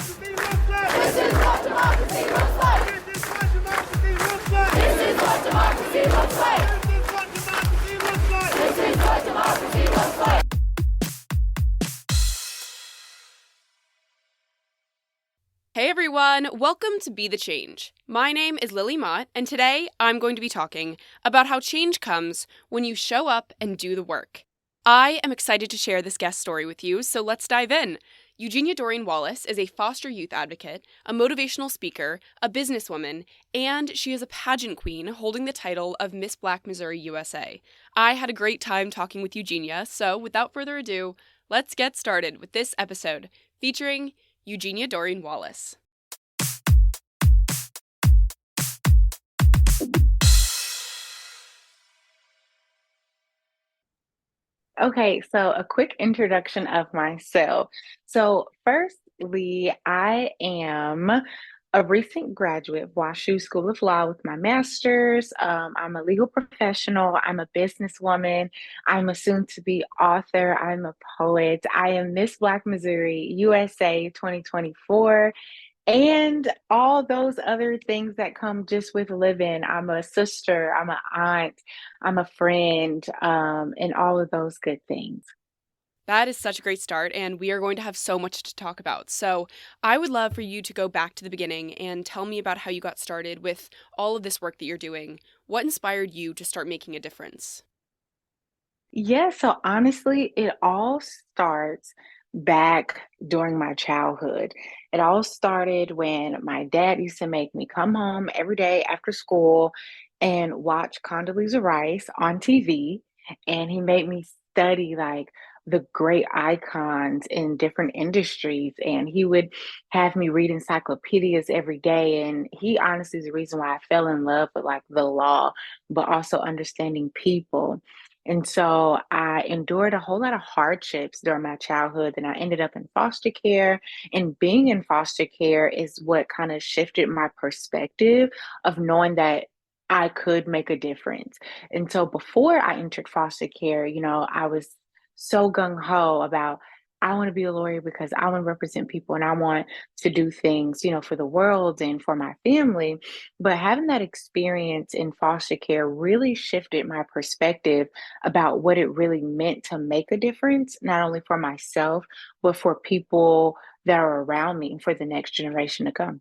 This is what democracy looks like. This is what democracy looks like. This is what democracy looks like. This is what democracy looks like. Hey everyone, welcome to Be the Change. My name is Lily Mott, and today I'm going to be talking about how change comes when you show up and do the work. I am excited to share this guest story with you, so let's dive in. Eugenia Doreen Wallace is a foster youth advocate, a motivational speaker, a businesswoman, and she is a pageant queen holding the title of Miss Black Missouri USA. I had a great time talking with Eugenia, so without further ado, let's get started with this episode featuring Eugenia Doreen Wallace. Okay, so a quick introduction of myself. So, firstly, I am a recent graduate of WashU School of Law with my master's. I'm a legal professional. I'm a businesswoman. I'm a soon-to-be author. I'm a poet. I am Miss Black Missouri USA 2024 and all those other things that come just with living. I'm a sister, I'm an aunt, I'm a friend, and all of those good things. That is such a great start, and we are going to have so much to talk about. So, I would love for you to go back to the beginning and tell me about how you got started with all of this work that you're doing. What inspired you to start making a difference? Yeah, so honestly, it all starts back during my childhood. It all started when my dad used to make me come home every day after school and watch Condoleezza Rice on TV. And he made me study like the great icons in different industries. And he would have me read encyclopedias every day. And he honestly is the reason why I fell in love with like the law, but also understanding people. And so I endured a whole lot of hardships during my childhood. Then I ended up in foster care. And being in foster care is what kind of shifted my perspective of knowing that I could make a difference. And so before I entered foster care, I was so gung ho about I want to be a lawyer because I want to represent people and I want to do things, for the world and for my family. But having that experience in foster care really shifted my perspective about what it really meant to make a difference, not only for myself, but for people that are around me for the next generation to come.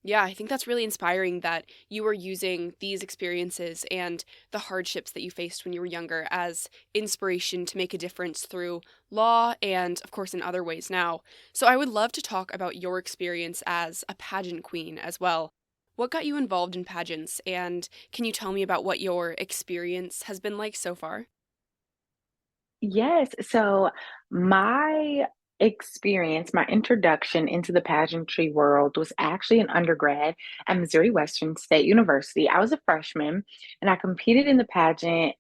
Yeah, I think that's really inspiring that you were using these experiences and the hardships that you faced when you were younger as inspiration to make a difference through law and, of course, in other ways now. So I would love to talk about your experience as a pageant queen as well. What got you involved in pageants, and can you tell me about what your experience has been like so far? Yes. So my experience, my introduction into the pageantry world was actually an undergrad at Missouri Western State University. I was a freshman and I competed in the pageant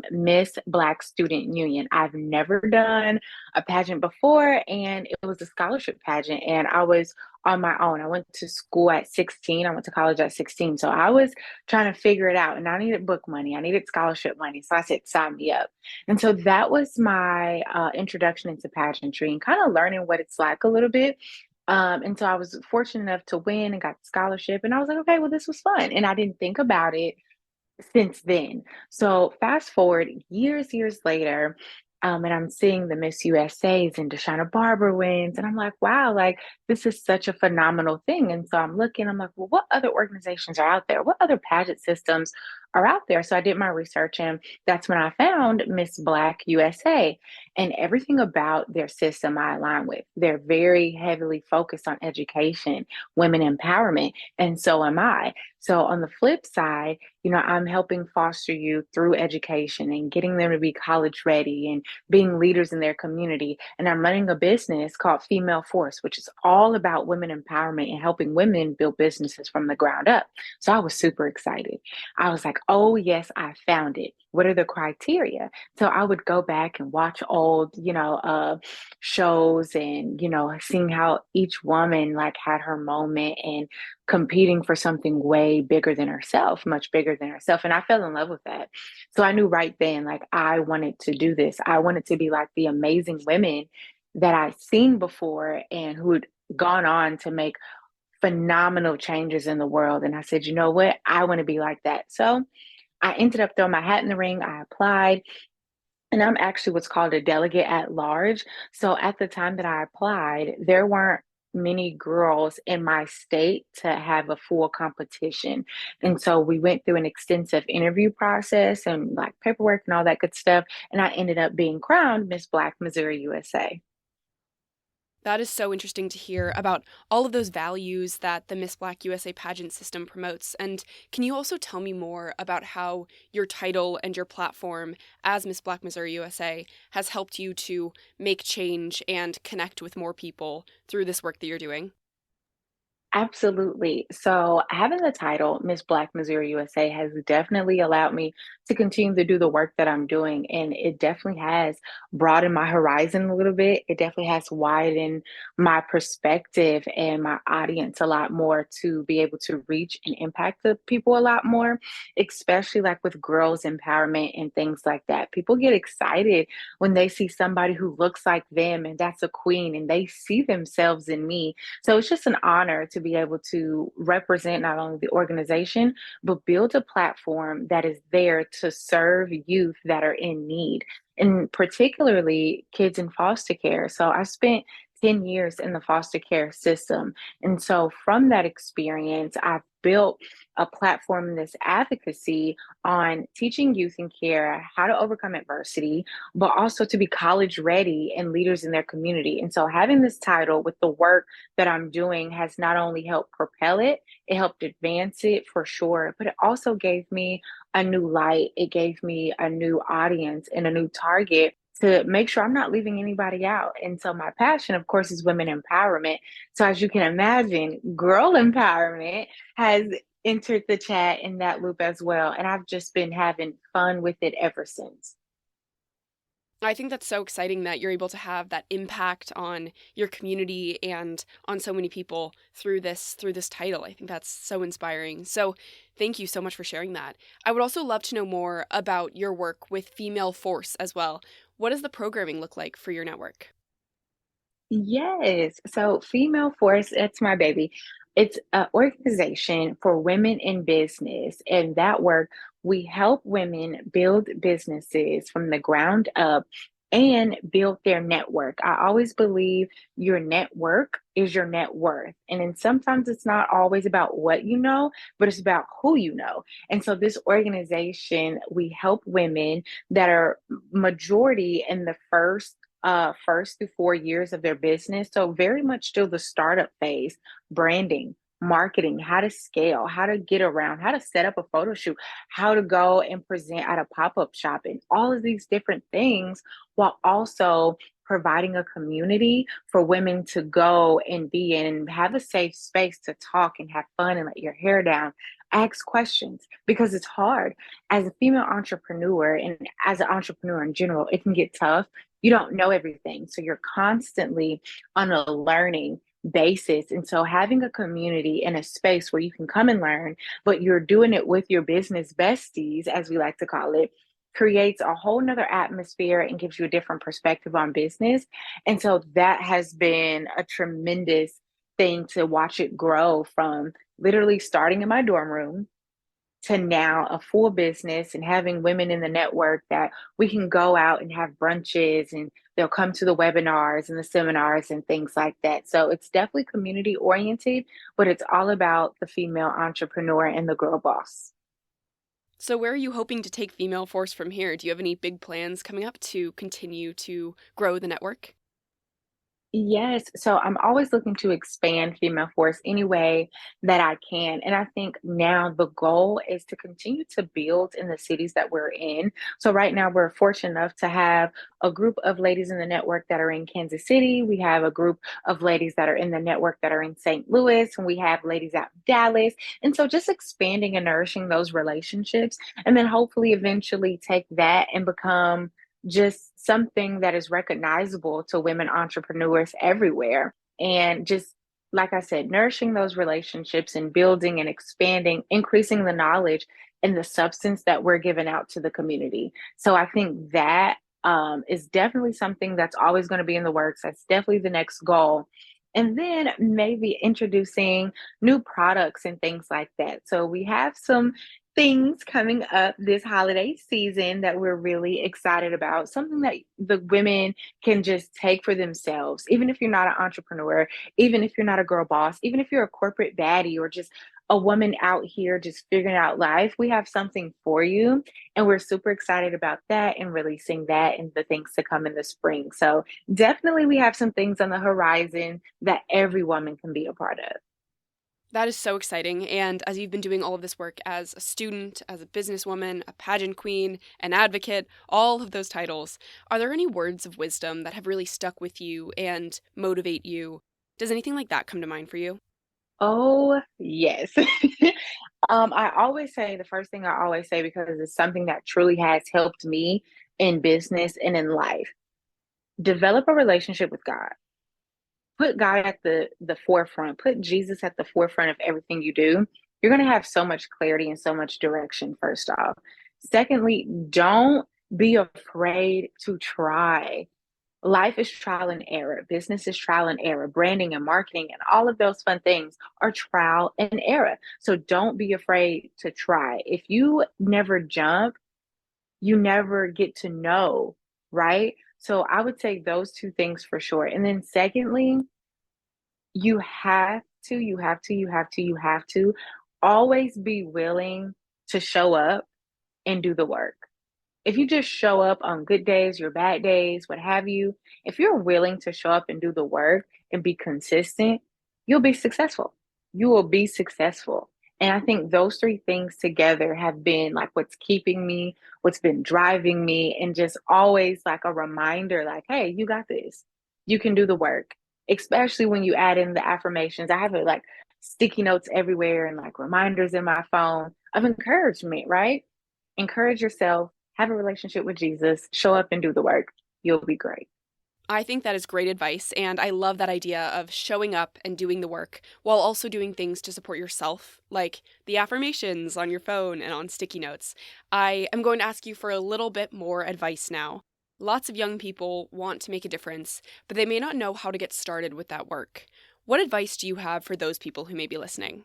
Miss Black Student Union. I've never done a pageant before, and it was a scholarship pageant, and I was on my own. I went to school at 16. I went to college at 16. So I was trying to figure it out, and I needed book money. I needed scholarship money. So I said, sign me up. And so that was my introduction into pageantry and kind of learning what it's like a little bit. And so I was fortunate enough to win and got the scholarship. And I was like, okay, well, this was fun. And I didn't think about it since then. So fast forward years later, and I'm seeing the Miss USAs and Deshauna Barber wins, and I'm like, wow, like this is such a phenomenal thing. And so I'm looking, I'm like, well, what other organizations are out there? What other pageant systems are out there? So I did my research, and that's when I found Miss Black USA, and everything about their system I align with. They're very heavily focused on education, women empowerment, and so am I. So on the flip side, I'm helping foster youth through education and getting them to be college ready and being leaders in their community. And I'm running a business called Female Force, which is all about women empowerment and helping women build businesses from the ground up. So I was super excited. I was like, oh, yes, I found it. What are the criteria? So I would go back and watch old, shows and, seeing how each woman like had her moment and competing for something way bigger than herself, much bigger than herself. And I fell in love with that. So I knew right then, like, I wanted to do this. I wanted to be like the amazing women that I'd seen before and who would gone on to make phenomenal changes in the world. And I said, you know what? I want to be like that. So I ended up throwing my hat in the ring. I applied, and I'm actually what's called a delegate at large. So at the time that I applied, there weren't many girls in my state to have a full competition. And so we went through an extensive interview process and like paperwork and all that good stuff. And I ended up being crowned Miss Black Missouri USA. That is so interesting to hear about all of those values that the Miss Black USA pageant system promotes. And can you also tell me more about how your title and your platform as Miss Black Missouri USA has helped you to make change and connect with more people through this work that you're doing? Absolutely. So, having the title Miss Black Missouri USA has definitely allowed me to continue to do the work that I'm doing. And it definitely has broadened my horizon a little bit. It definitely has widened my perspective and my audience a lot more to be able to reach and impact the people a lot more, especially like with girls' empowerment and things like that. People get excited when they see somebody who looks like them and that's a queen and they see themselves in me, so it's just an honor to be able to represent not only the organization, but build a platform that is there to serve youth that are in need, and particularly kids in foster care. So I spent 10 years in the foster care system. And so from that experience, I've built a platform in this advocacy on teaching youth in care how to overcome adversity, but also to be college ready and leaders in their community. And so having this title with the work that I'm doing has not only helped propel it, it helped advance it for sure, but it also gave me a new light. It gave me a new audience and a new target to make sure I'm not leaving anybody out. And so my passion, of course, is women empowerment. So as you can imagine, girl empowerment has entered the chat in that loop as well. And I've just been having fun with it ever since. I think that's so exciting that you're able to have that impact on your community and on so many people through this title. I think that's so inspiring. So, thank you so much for sharing that. I would also love to know more about your work with Female Force as well. What does the programming look like for your network? Yes. So Female Force, it's my baby. It's an organization for women in business. And that work, we help women build businesses from the ground up and build their network. I always believe your network is your net worth. And then sometimes it's not always about what you know, but it's about who you know. And so this organization, we help women that are majority in the first through 4 years of their business. So very much still the startup phase, branding, marketing, how to scale, how to get around, how to set up a photo shoot, how to go and present at a pop-up shop, and all of these different things, while also providing a community for women to go and be in and have a safe space to talk and have fun and let your hair down. Ask questions because it's hard as a female entrepreneur and as an entrepreneur in general. It can get tough. You don't know everything. So you're constantly on a learning basis. And so having a community and a space where you can come and learn, but you're doing it with your business besties, as we like to call it, creates a whole nother atmosphere and gives you a different perspective on business. And so that has been a tremendous thing to watch it grow from literally starting in my dorm room to now a full business and having women in the network that we can go out and have brunches and they'll come to the webinars and the seminars and things like that. So it's definitely community oriented, but it's all about the female entrepreneur and the girl boss. So, where are you hoping to take Female Force from here? Do you have any big plans coming up to continue to grow the network? Yes, so I'm always looking to expand Female Force any way that I can. And I think now the goal is to continue to build in the cities that we're in. So right now we're fortunate enough to have a group of ladies in the network that are in Kansas City. We have a group of ladies that are in the network that are in St. Louis, and we have ladies out in Dallas. And so just expanding and nourishing those relationships, and then hopefully eventually take that and become just something that is recognizable to women entrepreneurs everywhere. And just like I said, nourishing those relationships and building and expanding, increasing the knowledge and the substance that we're giving out to the community. So I think that is definitely something that's always going to be in the works. That's definitely the next goal. And then maybe introducing new products and things like that. So we have some things coming up this holiday season that we're really excited about, something that the women can just take for themselves, even if you're not an entrepreneur, even if you're not a girl boss, even if you're a corporate baddie or just a woman out here just figuring out life, we have something for you. And we're super excited about that and releasing that and the things to come in the spring. So definitely we have some things on the horizon that every woman can be a part of. That is so exciting. And as you've been doing all of this work as a student, as a businesswoman, a pageant queen, an advocate, all of those titles, are there any words of wisdom that have really stuck with you and motivate you? Does anything like that come to mind for you? Oh, yes. I always say the first thing I always say because it's something that truly has helped me in business and in life. Develop a relationship with God. Put God at the forefront. Put Jesus at the forefront of everything you do. You're going to have so much clarity and so much direction, first off. Secondly, don't be afraid to try. Life is trial and error. Business is trial and error. Branding and marketing and all of those fun things are trial and error. So don't be afraid to try. If you never jump, you never get to know, right? So I would say those two things for sure. And then secondly, you have to always be willing to show up and do the work. If you just show up on good days, your bad days, what have you, if you're willing to show up and do the work and be consistent, you'll be successful. You will be successful. And I think those three things together have been like what's keeping me, what's been driving me, and just always like a reminder like, hey, you got this. You can do the work, especially when you add in the affirmations. I have it like sticky notes everywhere and like reminders in my phone of encouragement, right? Encourage yourself, have a relationship with Jesus, show up and do the work. You'll be great. I think that is great advice, and I love that idea of showing up and doing the work while also doing things to support yourself, like the affirmations on your phone and on sticky notes. I am going to ask you for a little bit more advice now. Lots of young people want to make a difference, but they may not know how to get started with that work. What advice do you have for those people who may be listening?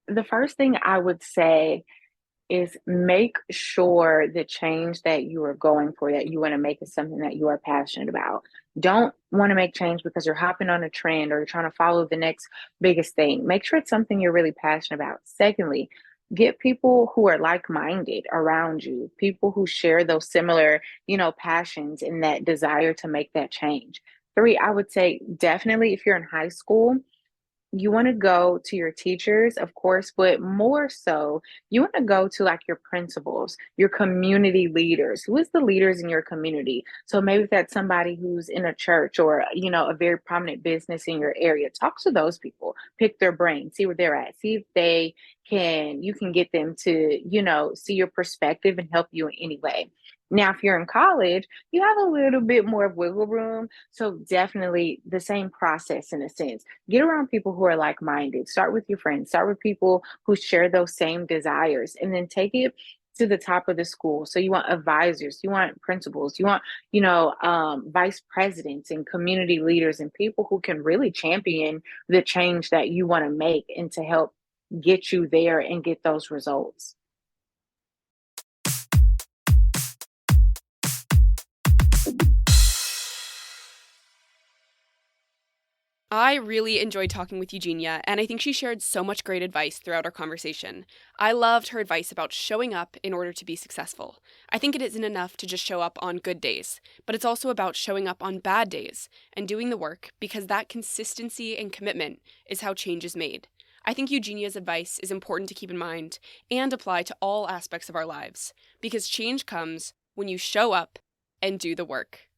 The first thing I would say is make sure the change that you are going for, that you want to make, is something that you are passionate about. Don't want to make change because you're hopping on a trend or you're trying to follow the next biggest thing. Make sure it's something you're really passionate about. Secondly, get people who are like-minded around you, people who share those similar, passions and that desire to make that change. Three, I would say definitely if you're in high school, you want to go to your teachers, of course, but more so, you want to go to like your principals, your community leaders. Who is the leaders in your community? So maybe if that's somebody who's in a church or, a very prominent business in your area, talk to those people, pick their brain, see where they're at, see if you can get them to, see your perspective and help you in any way. Now, if you're in college, you have a little bit more wiggle room. So definitely the same process in a sense. Get around people who are like-minded. Start with your friends. Start with people who share those same desires, and then take it to the top of the school. So you want advisors, you want principals, you want, vice presidents and community leaders and people who can really champion the change that you want to make and to help get you there and get those results. I really enjoyed talking with Eugenia, and I think she shared so much great advice throughout our conversation. I loved her advice about showing up in order to be successful. I think it isn't enough to just show up on good days, but it's also about showing up on bad days and doing the work, because that consistency and commitment is how change is made. I think Eugenia's advice is important to keep in mind and apply to all aspects of our lives, because change comes when you show up and do the work.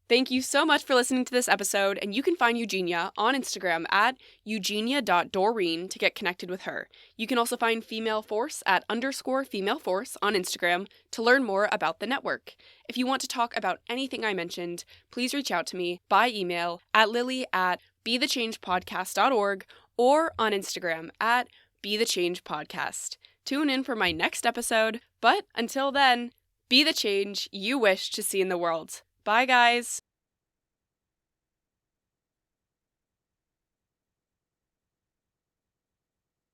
Thank you so much for listening to this episode, and you can find Eugenia on Instagram at eugenia.doreen to get connected with her. You can also find Female Force at _Female Force on Instagram to learn more about the network. If you want to talk about anything I mentioned, please reach out to me by email at lily@bethechangepodcast.org or on Instagram at bethechangepodcast. tune in for my next episode. But until then, be the change you wish to see in the world. Bye, guys.